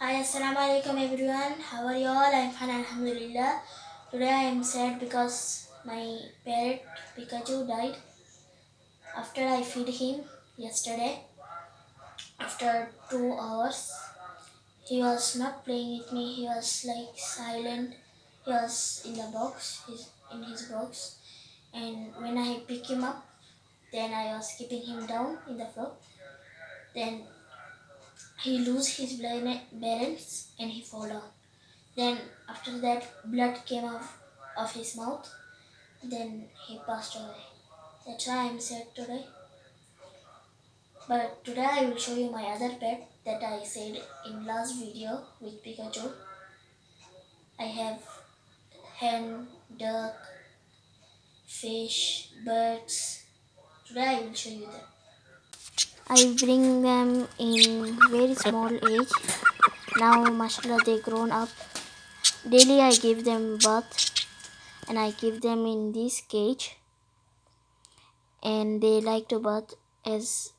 Hi, assalamu alaikum everyone. How are you all? I'm fine, alhamdulillah. Today I am sad because my parrot Pikachu died after I feed him yesterday. After 2 hours, he was not playing with me. He was like silent. He was in the box. He's in his box. And when I pick him up, then I was keeping him down in the floor. Then he lose his balance and he fall down. Then after that, blood came out of his mouth. Then he passed away. That's why I'm sad today. But today I will show you my other pet that I said in last video with Pikachu. I have hen, duck, fish, birds. Today I will show you them. I bring them in very small age. Now, mashallah, they grown up. Daily I give them bath and I keep them in this cage. And they like to bath as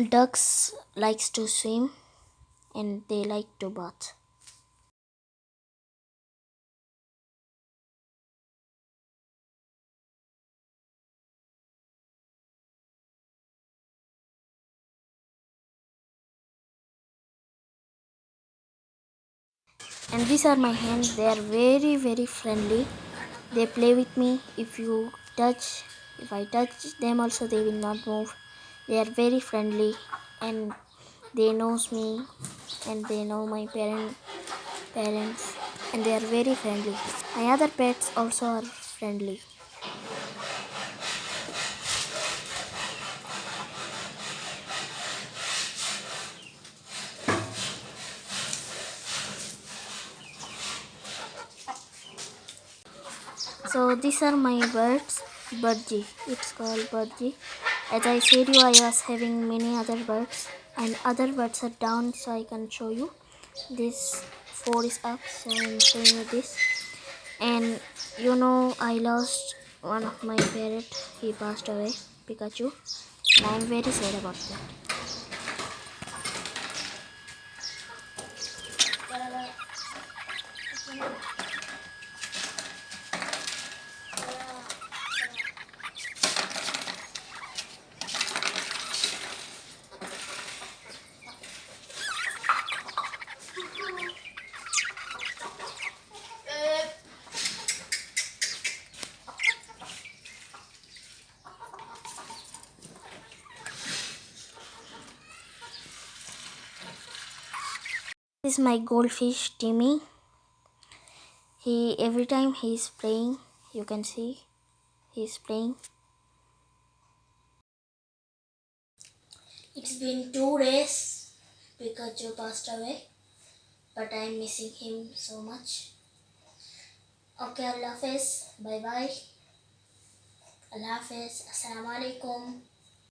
ducks likes to swim and they like to bath. And these are my hens. They are very friendly. They play with me. If I touch them also, they will not move. They are very friendly and they knows me and they know my parents and they are very friendly. My other pets also are friendly. So these are my birds. Birdie. It's called birdie. As I said you, I was having many other birds and other birds are down, so I can show you. This four is up, so I'm showing you this. And you know, I lost one of my parrot. He passed away, Pikachu. And I'm very sad about that. This is my goldfish Timmy. He every time he's playing, you can see he's playing. It's been 2 days Pikachu passed away, but I'm missing him so much. Okay, Allah Hafiz, bye bye. Allah Hafiz, Assalamu alaikum.